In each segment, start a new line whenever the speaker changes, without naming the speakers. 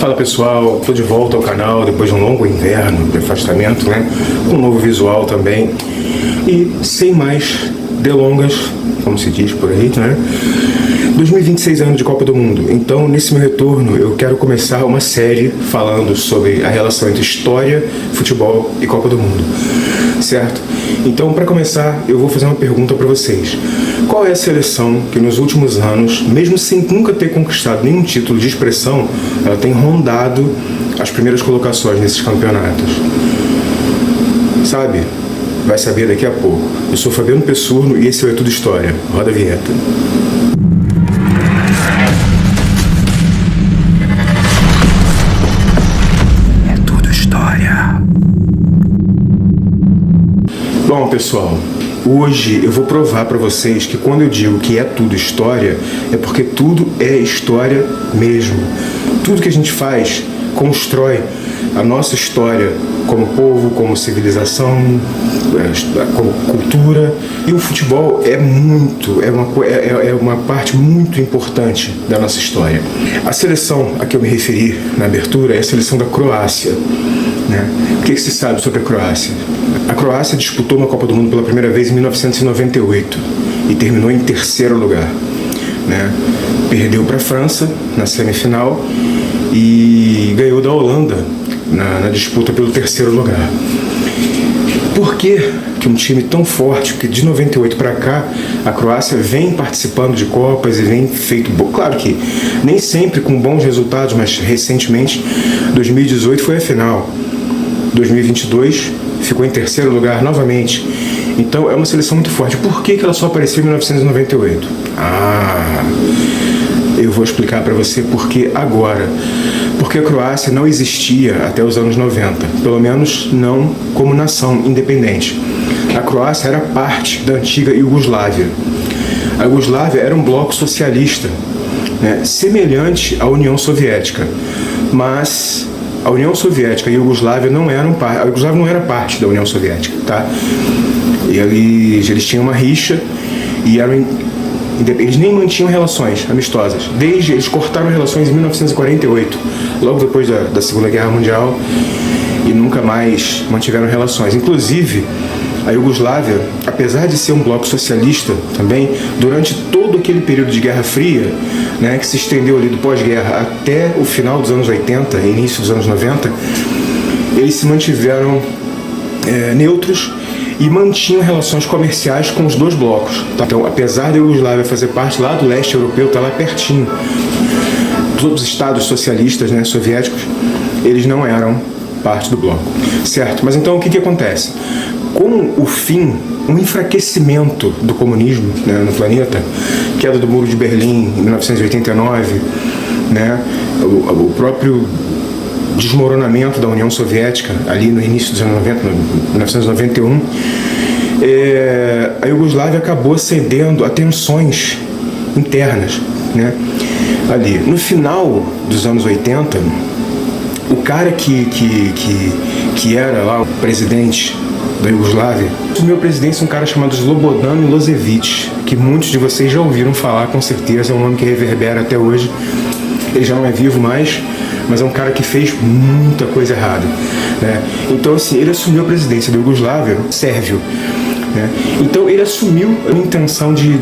Fala pessoal, estou de volta ao canal depois de um longo inverno de afastamento, né? Com um novo visual também. E sem mais delongas, como se diz por aí, né? 2026 anos de Copa do Mundo. Então, nesse meu retorno, eu quero começar uma série falando sobre a relação entre história, futebol e Copa do Mundo. Certo? Então, para começar, eu vou fazer uma pergunta para vocês. Qual é a seleção que nos últimos anos, mesmo sem nunca ter conquistado nenhum título de expressão, ela tem rondado as primeiras colocações nesses campeonatos? Sabe? Vai saber daqui a pouco. Eu sou Fabiano Pessurno e esse é o É Tudo História. Roda a vinheta. É tudo história. Bom, pessoal, hoje eu vou provar para vocês que quando eu digo que é tudo história, é porque tudo é história mesmo. Tudo que a gente faz constrói a nossa história como povo, como civilização, como cultura. E o futebol é uma parte muito importante da nossa história. A seleção a que eu me referi na abertura é a seleção da Croácia. Né? O que se sabe sobre a Croácia? A Croácia disputou uma Copa do Mundo pela primeira vez em 1998 e terminou em terceiro lugar. Né? Perdeu para a França na semifinal e ganhou da Holanda na disputa pelo terceiro lugar. Por que um time tão forte, porque de 98 para cá a Croácia vem participando de Copas e vem feito... Claro que nem sempre com bons resultados, mas recentemente 2018 foi a final, 2022 ficou em terceiro lugar novamente. Então é uma seleção muito forte. Por que ela só apareceu em 1998? Eu vou explicar para você por que agora. Porque a Croácia não existia até os anos 90, pelo menos não como nação independente. A Croácia era parte da antiga Iugoslávia. A Iugoslávia era um bloco socialista, né, semelhante à União Soviética, mas a União Soviética e a Iugoslávia não eram parte. A Iugoslávia não era parte da União Soviética, tá? Eles tinham uma rixa e eles nem mantinham relações amistosas. Eles cortaram relações em 1948, logo depois da Segunda Guerra Mundial, e nunca mais mantiveram relações. Inclusive, a Iugoslávia, apesar de ser um bloco socialista também, durante todo aquele período de Guerra Fria, né, que se estendeu ali do pós-guerra até o final dos anos 80, início dos anos 90, eles se mantiveram neutros e mantinham relações comerciais com os dois blocos. Então, apesar da Iugoslávia fazer parte lá do leste europeu, está lá pertinho, todos os estados socialistas, né, soviéticos, eles não eram parte do bloco, certo? Mas então o que acontece? Com o fim, um enfraquecimento do comunismo, né, no planeta, queda do Muro de Berlim em 1989, né, o próprio desmoronamento da União Soviética ali no início dos anos 90, 1991, a Iugoslávia acabou cedendo a tensões internas, né? Ali no final dos anos 80, o cara que era lá o presidente da Iugoslávia assumiu a presidência, um cara chamado Slobodan Milošević, que muitos de vocês já ouviram falar, com certeza, é um nome que reverbera até hoje. Ele já não é vivo mais, mas é um cara que fez muita coisa errada, né? Então, assim, ele assumiu a presidência da Iugoslávia, sérvio, né? Então, ele assumiu a intenção de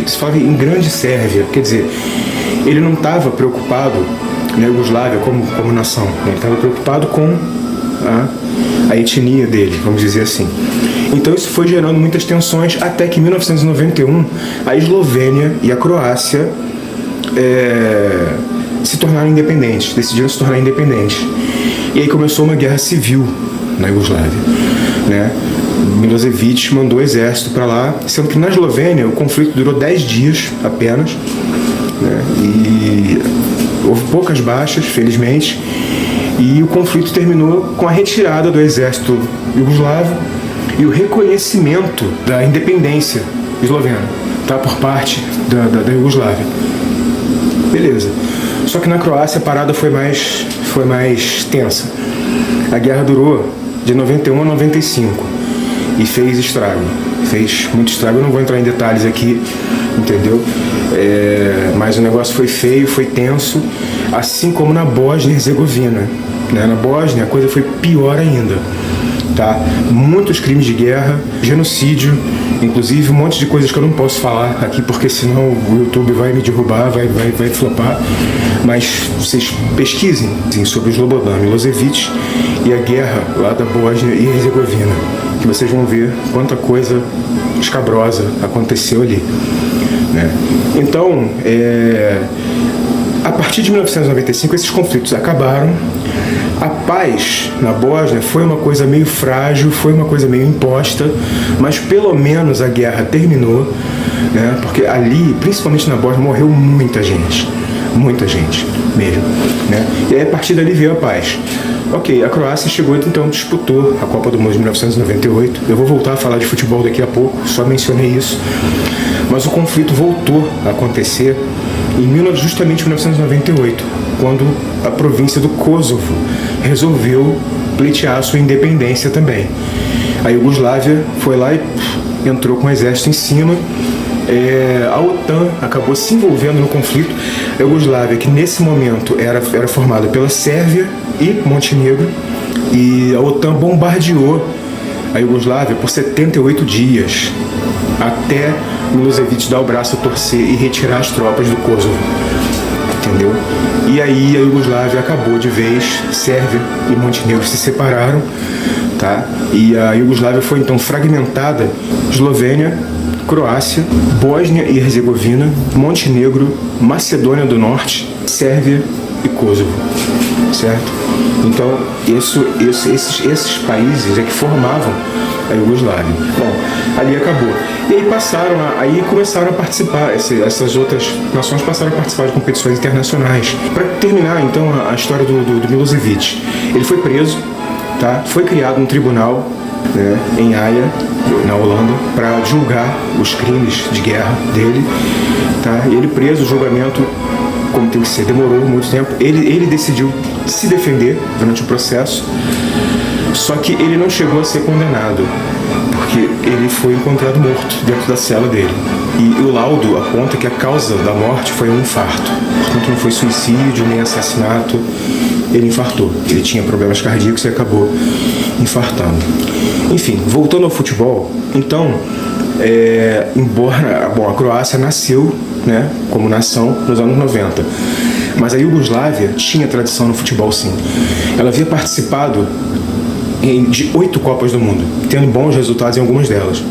se falava em grande Sérvia, quer dizer, ele não estava preocupado na Iugoslávia como nação, né? Ele estava preocupado com a etnia dele, vamos dizer assim. Então, isso foi gerando muitas tensões, até que em 1991, a Eslovênia e a Croácia se tornaram independentes, decidiram se tornar independentes. E aí começou uma guerra civil na Iugoslávia, né? Milošević mandou exército para lá, sendo que na Eslovênia o conflito durou 10 dias apenas, né? E houve poucas baixas, felizmente, e o conflito terminou com a retirada do exército iugoslavo e o reconhecimento da independência eslovena, tá, por parte da Iugoslávia. Beleza. Só que na Croácia a parada foi mais tensa. A guerra durou de 91 a 95 e fez estrago. Fez muito estrago. Eu não vou entrar em detalhes aqui, entendeu? Mas o negócio foi feio, foi tenso, assim como na Bósnia e Herzegovina, né? Na Bósnia a coisa foi pior ainda, tá? Muitos crimes de guerra, genocídio, inclusive um monte de coisas que eu não posso falar aqui porque senão o YouTube vai me derrubar, vai flopar. Mas vocês pesquisem sobre os Slobodan Milošević e a guerra lá da Bósnia e Herzegovina, que vocês vão ver quanta coisa escabrosa aconteceu ali, né? Então, a partir de 1995 esses conflitos acabaram. A paz na Bósnia foi uma coisa meio frágil, foi uma coisa meio imposta, mas pelo menos a guerra terminou, né? Porque ali, principalmente na Bósnia, morreu muita gente mesmo, né? E aí a partir dali veio a paz. Ok, a Croácia chegou, então disputou a Copa do Mundo de 1998. Eu vou voltar a falar de futebol daqui a pouco, só mencionei isso. Mas o conflito voltou a acontecer justamente em 1998, quando a província do Kosovo resolveu pleitear a sua independência também. A Iugoslávia foi lá e entrou com o exército em cima. A OTAN acabou se envolvendo no conflito. A Iugoslávia, que nesse momento era formada pela Sérvia e Montenegro, e a OTAN bombardeou a Iugoslávia por 78 dias, até Milošević dar o braço a torcer e retirar as tropas do Kosovo, entendeu? E aí a Iugoslávia acabou de vez, Sérvia e Montenegro se separaram, tá? E a Iugoslávia foi então fragmentada: Eslovênia, Croácia, Bósnia e Herzegovina, Montenegro, Macedônia do Norte, Sérvia e Kosovo, certo? Então, esses países é que formavam a Iugoslávia. Bom, ali acabou. E aí começaram a participar, essas outras nações passaram a participar de competições internacionais. Para terminar, então, a história do Milošević. Ele foi preso, tá? Foi criado um tribunal, né, em Haia, na Holanda, para julgar os crimes de guerra dele, tá? E ele preso, o julgamento, como tem que ser, demorou muito tempo. Ele decidiu se defender durante o processo, só que ele não chegou a ser condenado, porque ele foi encontrado morto dentro da cela dele. E o laudo aponta que a causa da morte foi um infarto. Portanto, não foi suicídio nem assassinato, ele infartou. Ele tinha problemas cardíacos e acabou infartando. Enfim, voltando ao futebol, então, a Croácia nasceu, né, como nação nos anos 90. Mas a Iugoslávia tinha tradição no futebol, sim. Ela havia participado de 8 Copas do Mundo, tendo bons resultados em algumas delas.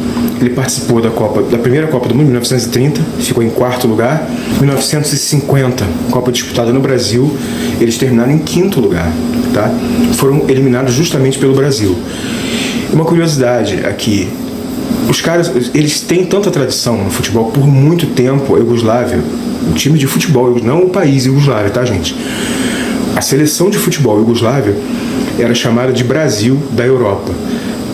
Ele participou da primeira Copa do Mundo, em 1930, ficou em 4º lugar. Em 1950, Copa disputada no Brasil, eles terminaram em 5º lugar, tá? Foram eliminados justamente pelo Brasil. Uma curiosidade aqui: os caras, eles têm tanta tradição no futebol, por muito tempo a Iugoslávia, o time de futebol, não o país Iugoslávia, tá, gente? A seleção de futebol Iugoslávia era chamada de Brasil da Europa,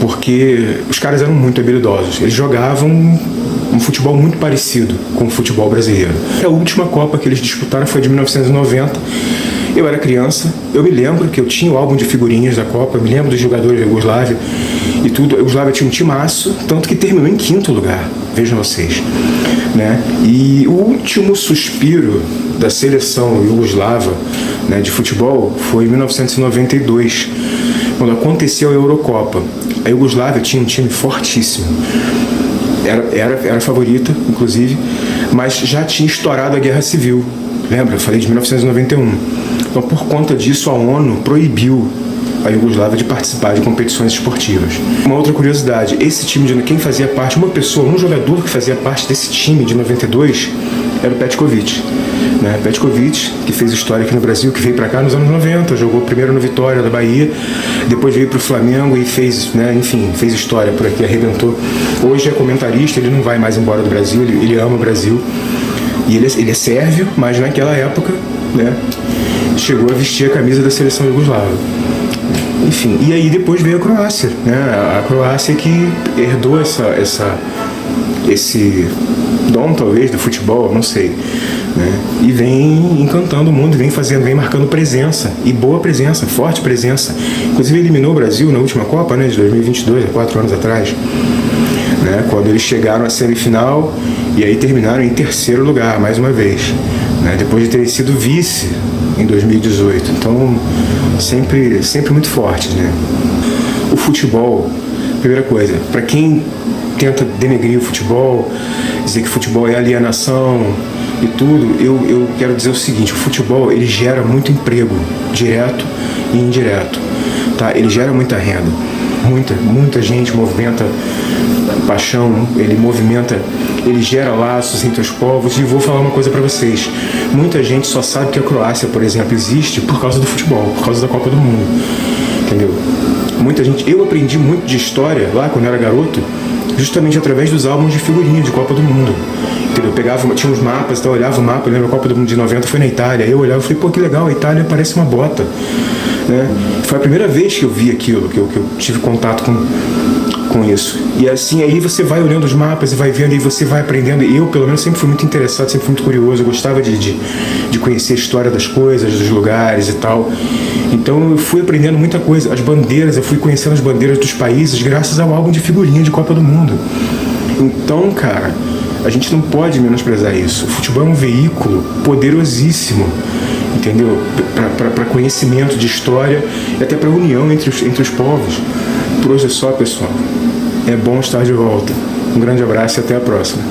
porque os caras eram muito habilidosos. Eles jogavam um futebol muito parecido com o futebol brasileiro. A última Copa que eles disputaram foi de 1990. Eu era criança, eu me lembro que eu tinha o álbum de figurinhas da Copa, eu me lembro dos jogadores da Iugoslávia e tudo. A Iugoslávia tinha um timaço, tanto que terminou em 5º lugar, vejam vocês, né? E o último suspiro da seleção iugoslava, né, de futebol foi em 1992, quando aconteceu a Eurocopa. A Iugoslávia tinha um time fortíssimo, era favorita, inclusive, mas já tinha estourado a Guerra Civil. Lembra? Eu falei de 1991. Então, por conta disso, a ONU proibiu a Iugoslávia de participar de competições esportivas. Uma outra curiosidade: esse time, quem fazia parte, um jogador que fazia parte desse time de 92 era o Petković, né? Petković, que fez história aqui no Brasil, que veio para cá nos anos 90, jogou primeiro no Vitória da Bahia, depois veio para o Flamengo e fez, né, enfim, fez história por aqui, arrebentou. Hoje é comentarista, ele não vai mais embora do Brasil, ele ama o Brasil. E ele é sérvio, mas naquela época, né, chegou a vestir a camisa da seleção iugoslava. Enfim, e aí depois veio a Croácia, né? A Croácia que herdou esse dom, talvez, do futebol, não sei, né? E vem encantando o mundo, vem marcando presença, e boa presença, forte presença. Inclusive eliminou o Brasil na última Copa, né, de 2022, há 4 anos atrás, né? né, quando eles chegaram à semifinal e aí terminaram em terceiro lugar, mais uma vez, né, depois de terem sido vice em 2018. Então, sempre muito fortes, né? O futebol, primeira coisa, para quem tenta denegrir o futebol, dizer que futebol é alienação e tudo, eu quero dizer o seguinte: o futebol, ele gera muito emprego, direto e indireto, tá? Ele gera muita renda, muita gente movimenta paixão, ele gera laços entre os povos. E vou falar uma coisa para vocês: muita gente só sabe que a Croácia, por exemplo, existe por causa do futebol, por causa da Copa do Mundo, entendeu? Muita gente, eu aprendi muito de história lá quando eu era garoto, justamente através dos álbuns de figurinha de Copa do Mundo, entendeu? Tinha uns mapas, então eu olhava o mapa, eu lembro, a Copa do Mundo de 90 foi na Itália, eu olhava e falei, pô, que legal, a Itália parece uma bota, né? Foi a primeira vez que eu vi aquilo, que eu tive contato com isso. E assim, aí você vai olhando os mapas e vai vendo, e você vai aprendendo. Eu, pelo menos, sempre fui muito interessado, sempre fui muito curioso, eu gostava de conhecer a história das coisas, dos lugares e tal. Então eu fui aprendendo muita coisa. As bandeiras, eu fui conhecendo as bandeiras dos países graças ao álbum de figurinha de Copa do Mundo. Então, cara, a gente não pode menosprezar isso. O futebol é um veículo poderosíssimo, entendeu? Para conhecimento de história e até para união entre os povos. Por hoje é só, pessoal. É bom estar de volta. Um grande abraço e até a próxima.